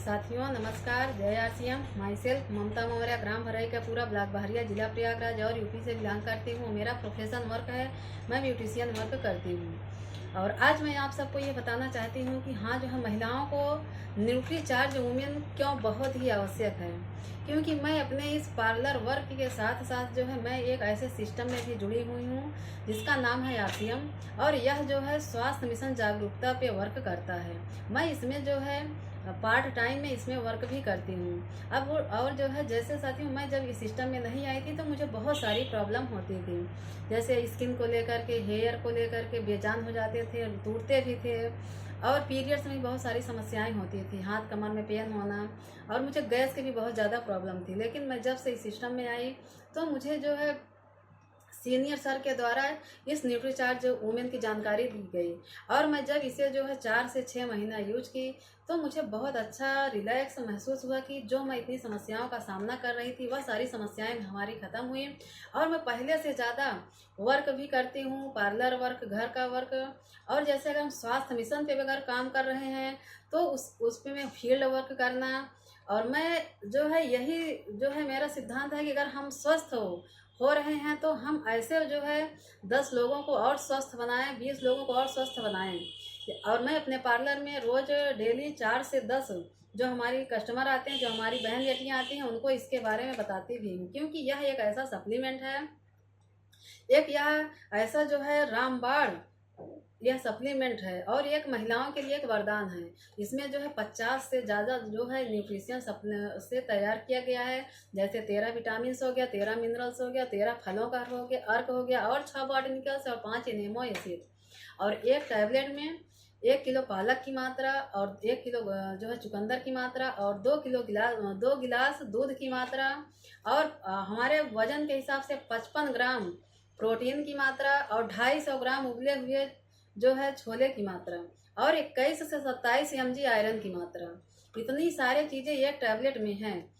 साथियों नमस्कार। जय आरसीएम। माई सेल्फ ममता मौर्य, ग्राम भराई का पूरा ब्लॉक बहरिया, जिला प्रयागराज और यूपी से बिलोंग करती हूँ। मेरा प्रोफेशन वर्क है, मैं ब्यूटिशियन वर्क करती हूँ। और आज मैं आप सबको ये बताना चाहती हूँ कि हाँ, जो है महिलाओं को न्यूट्री चार्ज वुमेन क्यों बहुत ही आवश्यक है। क्योंकि मैं अपने इस पार्लर वर्क के साथ साथ जो है मैं एक ऐसे सिस्टम में भी जुड़ी हुई हूँ जिसका नाम है आरसीएम, और यह जो है स्वास्थ्य मिशन जागरूकता पे वर्क करता है। मैं इसमें जो है पार्ट टाइम में इसमें वर्क भी करती हूँ। अब और जो है जैसे साथियों, मैं जब इस सिस्टम में नहीं आई थी तो मुझे बहुत सारी प्रॉब्लम होती थी, जैसे स्किन को लेकर के, हेयर को लेकर के बेजान हो जाते थे, टूटते भी थे, और पीरियड्स में बहुत सारी समस्याएं होती थी, हाथ कमर में पेन होना, और मुझे गैस की भी बहुत ज़्यादा प्रॉब्लम थी। लेकिन मैं जब से इस सिस्टम में आई तो मुझे जो है सीनियर सर के द्वारा इस न्यूट्रीचार्ज वुमेन की जानकारी दी गई, और मैं जब इसे जो है 4 से 6 महीना यूज की तो मुझे बहुत अच्छा रिलैक्स महसूस हुआ कि जो मैं इतनी समस्याओं का सामना कर रही थी वह सारी समस्याएं हमारी ख़त्म हुई। और मैं पहले से ज़्यादा वर्क भी करती हूँ, पार्लर वर्क, घर का वर्क। और जैसे अगर हम स्वास्थ्य मिशन पे अगर काम कर रहे हैं तो उस पे मैं फील्ड वर्क करना। और मैं जो है यही जो है मेरा सिद्धांत है कि अगर हम स्वस्थ हो रहे हैं तो हम ऐसे जो है 10 लोगों को और स्वस्थ बनाएं, 20 लोगों को और स्वस्थ बनाएं। और मैं अपने पार्लर में रोज डेली 4 से 10 जो हमारी कस्टमर आते हैं, जो हमारी बहन बेटियां आती हैं, उनको इसके बारे में बताती भी हूँ। क्योंकि यह एक ऐसा सप्लीमेंट है, एक यह ऐसा जो है रामबाण, यह सप्लीमेंट है, और एक महिलाओं के लिए एक वरदान है। इसमें जो है 50 से ज़्यादा जो है न्यूट्रिशन से तैयार किया गया है। जैसे 13 विटामिन हो गया, 13 मिनरल्स हो गया, 13 फलों का हो गया, अर्क हो गया, और 6 बॉटनिकल्स और 5 एनेमो एसिड। और एक टैबलेट में 1 किलो पालक की मात्रा, और 1 किलो जो है चुकंदर की मात्रा, और 2 गिलास दूध की मात्रा, और हमारे वजन के हिसाब से 55 ग्राम प्रोटीन की मात्रा, और 250 ग्राम उबले हुए जो है छोले की मात्रा, और 21 से 27 mg आयरन की मात्रा। इतनी सारी चीज़ें एक टैबलेट में हैं।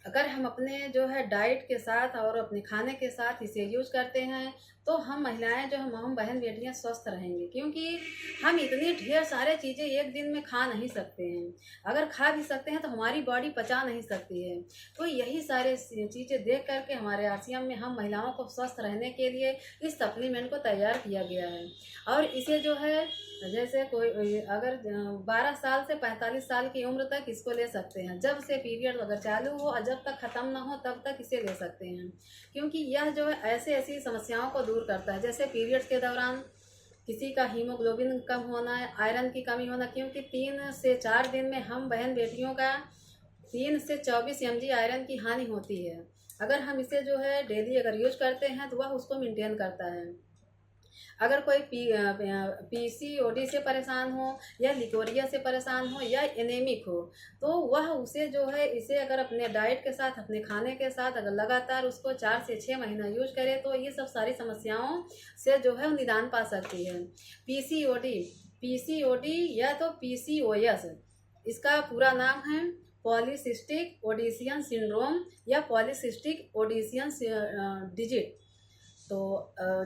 अगर हम अपने जो है डाइट के साथ और अपने खाने के साथ इसे यूज करते हैं तो हम महिलाएं जो हम बहन बेटियां स्वस्थ रहेंगे। क्योंकि हम इतनी ढेर सारे चीज़ें एक दिन में खा नहीं सकते हैं, अगर खा भी सकते हैं तो हमारी बॉडी पचा नहीं सकती है। तो यही सारे चीज़ें देख करके हमारे आरसीएम में हम महिलाओं को स्वस्थ रहने के लिए इस सप्लीमेंट को तैयार किया गया है। और इसे जो है जैसे कोई अगर 12 साल से 45 साल की उम्र तक इसको ले सकते हैं। जब से पीरियड अगर चालू हो और जब तक ख़त्म ना हो तब तक इसे ले सकते हैं। क्योंकि यह जो है ऐसे ऐसी समस्याओं को दूर करता है, जैसे पीरियड्स के दौरान किसी का हीमोग्लोबिन कम होना है, आयरन की कमी होना। क्योंकि 3 से 4 दिन में हम बहन बेटियों का 3 से 24 mg आयरन की हानि होती है। अगर हम इसे जो है डेली अगर यूज करते हैं तो वह उसको मेंटेन करता है। अगर कोई पीसीओडी से परेशान हो, या लिकोरिया से परेशान हो, या एनेमिक हो, तो वह उसे जो है इसे अगर अपने डाइट के साथ, अपने खाने के साथ अगर लगातार उसको 4 से 6 महीना यूज करे तो ये सब सारी समस्याओं से जो है निदान पा सकती है। पीसीओडी या तो पीसीओएस, इसका पूरा नाम है पॉलीसिस्टिक ओडेशियन सिंड्रोम या पॉलीसिस्टिक ओडेशियन डिजिट। तो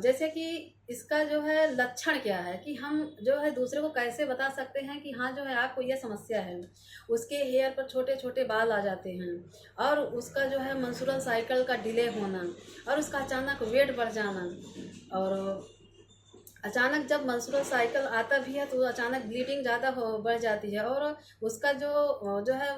जैसे कि इसका जो है लक्षण क्या है कि हम जो है दूसरे को कैसे बता सकते हैं कि हाँ जो है आपको ये समस्या है। उसके हेयर पर छोटे छोटे बाल आ जाते हैं, और उसका जो है मेंस्ट्रुअल साइकिल का डिले होना, और उसका अचानक वेट बढ़ जाना, और अचानक जब मेंस्ट्रुअल साइकिल आता भी है तो अचानक ब्लीडिंग ज़्यादा हो बढ़ जाती है, और उसका जो है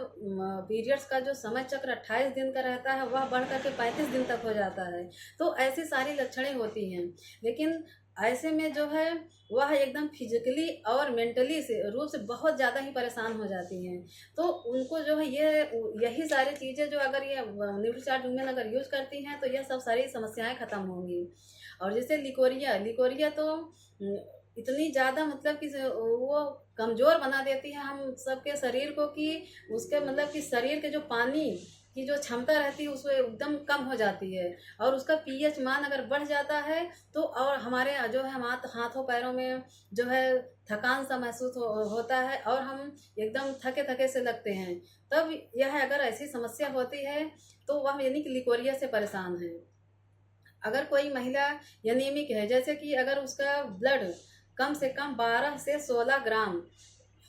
पीरियड्स का जो समय चक्र 28 दिन का रहता है वह बढ़ करके 35 दिन तक हो जाता है। तो ऐसी सारी लक्षणें होती हैं। लेकिन ऐसे में जो है वह एकदम फिजिकली और मेंटली से रूप से बहुत ज़्यादा ही परेशान हो जाती हैं। तो उनको जो है यही सारी चीज़ें जो अगर ये न्यूट्रीचार्ज वुमेन अगर यूज करती हैं तो यह सब सारी समस्याएं ख़त्म होंगी। और जैसे लिकोरिया तो इतनी ज़्यादा मतलब कि वो कमज़ोर बना देती है हम सबके शरीर को, कि उसके मतलब कि शरीर के जो पानी की जो क्षमता रहती है उसको एकदम कम हो जाती है, और उसका पीएच मान अगर बढ़ जाता है तो और हमारे जो है हाथों पैरों में जो है थकान सा महसूस होता है, और हम एकदम थके थके से लगते हैं। तब यह अगर ऐसी समस्या होती है तो वह यानी कि लिकोरिया से परेशान है। अगर कोई महिला एनीमिक है, जैसे कि अगर उसका ब्लड कम से कम 12 से 16 ग्राम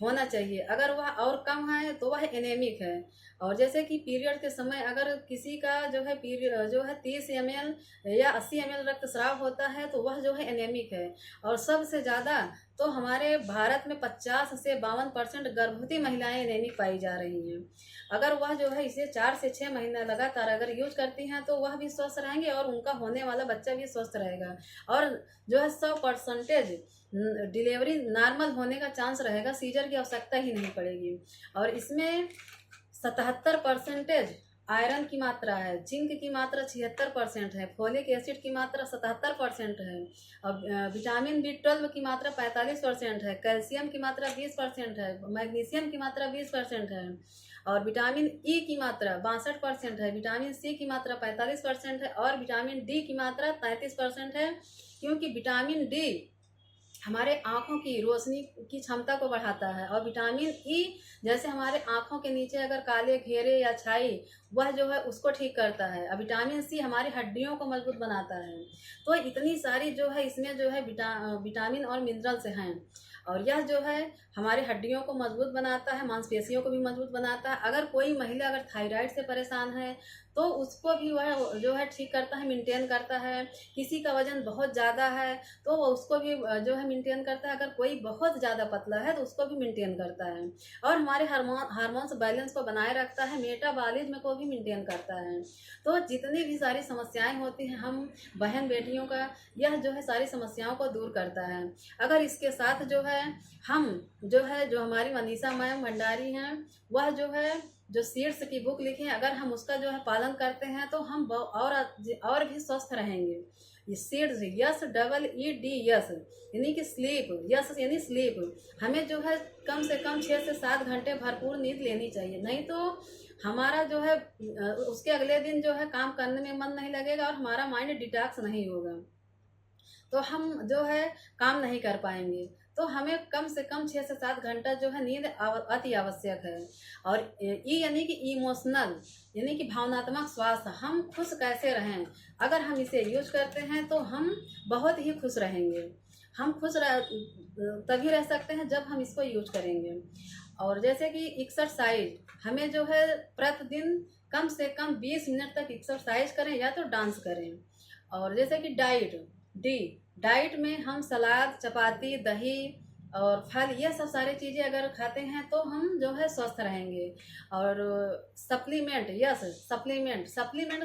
होना चाहिए। अगर वह और कम है तो वह एनेमिक है। और जैसे कि पीरियड के समय अगर किसी का जो है पीरियड जो है 30 ml या 80 ml रक्तस्राव होता है तो वह जो है एनेमिक है। और सबसे ज़्यादा तो हमारे भारत में 50 से 52% गर्भवती महिलाएं एनेमिक पाई जा रही हैं। अगर वह जो है इसे 4 से 6 महीना लगातार अगर यूज करती हैं तो वह भी स्वस्थ रहेंगे और उनका होने वाला बच्चा भी स्वस्थ रहेगा। और जो है 100% डिलीवरी नॉर्मल होने का चांस रहेगा, सीजर की आवश्यकता ही नहीं पड़ेगी। और इसमें 77% आयरन की मात्रा है, जिंक की मात्रा 76% है, फोलिक एसिड की मात्रा 77% है, और विटामिन B12 की मात्रा 45% है, कैल्शियम की मात्रा 20% है, मैग्नीशियम की मात्रा 20% है, और विटामिन ई की मात्रा 62% है, विटामिन सी की मात्रा 45% है, और विटामिन डी की मात्रा 33% है। क्योंकि विटामिन डी हमारे आँखों की रोशनी की क्षमता को बढ़ाता है, और विटामिन ई जैसे हमारे आँखों के नीचे अगर काले घेरे या छाई वह जो है उसको ठीक करता है। और विटामिन सी हमारी हड्डियों को मजबूत बनाता है। तो इतनी सारी जो है इसमें जो है विटामिन और मिनरल्स हैं। और यह जो है हमारे हड्डियों को मजबूत बनाता है, मांसपेशियों को भी मजबूत बनाता है। अगर कोई महिला अगर थायराइड से परेशान है तो उसको भी वह जो है ठीक करता है, मेंटेन करता है। किसी का वजन बहुत ज़्यादा है तो वो उसको भी जो है मेंटेन करता है। अगर कोई बहुत ज़्यादा पतला है तो उसको भी मेंटेन करता है। और हमारे हार्मोन्स बैलेंस को बनाए रखता है, मेटाबॉलिज्म को भी मेंटेन करता है। तो जितनी भी सारी समस्याएं होती हैं हम बहन बेटियों का यह जो है सारी समस्याओं को दूर करता है। अगर इसके साथ जो है हम जो हमारी मनीषा मैम भंडारी हैं वह जो है जो सीड्स की बुक लिखी है, अगर हम उसका जो है पालन करते हैं तो हम और भी स्वस्थ रहेंगे। ये सीड्स YEED यानी कि स्लीप, यस यानी स्लीप। हमें जो है कम से कम 6 से 7 घंटे भरपूर नींद लेनी चाहिए, नहीं तो हमारा जो है उसके अगले दिन जो है काम करने में मन नहीं लगेगा और हमारा माइंड डिटॉक्स नहीं होगा, तो हम जो है काम नहीं कर पाएंगे। तो हमें कम से कम 6 से 7 घंटा जो है नींद अति आवश्यक है। और ई यानी कि इमोशनल यानी कि भावनात्मक स्वास्थ्य, हम खुश कैसे रहें। अगर हम इसे यूज करते हैं तो हम बहुत ही खुश रहेंगे। हम तभी रह सकते हैं जब हम इसको यूज करेंगे। और जैसे कि एक्सरसाइज, हमें जो है प्रतिदिन कम से कम 20 मिनट तक एक्सरसाइज करें या तो डांस करें। और जैसे कि डाइट में हम सलाद, चपाती, दही और फल ये सब सारी चीज़ें अगर खाते हैं तो हम जो है स्वस्थ रहेंगे। और सप्लीमेंट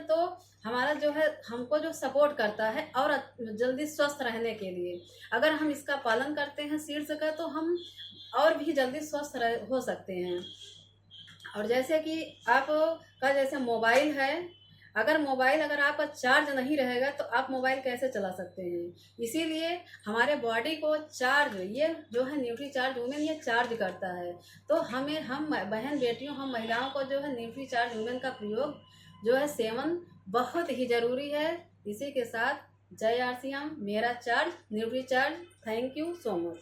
तो हमारा जो है हमको जो सपोर्ट करता है और जल्दी स्वस्थ रहने के लिए। अगर हम इसका पालन करते हैं सीड्स का तो हम और भी जल्दी स्वस्थ हो सकते हैं। और जैसे कि आप का जैसे मोबाइल है, अगर आपका चार्ज नहीं रहेगा तो आप मोबाइल कैसे चला सकते हैं। इसीलिए हमारे बॉडी को चार्ज, ये जो है न्यूट्री चार्ज वुमेन ये चार्ज करता है। तो हम बहन बेटियों, हम महिलाओं को जो है न्यूट्री चार्ज वुमेन का प्रयोग जो है सेवन बहुत ही ज़रूरी है। इसी के साथ जय RCM, मेरा charge nutri charge. Thank you so much.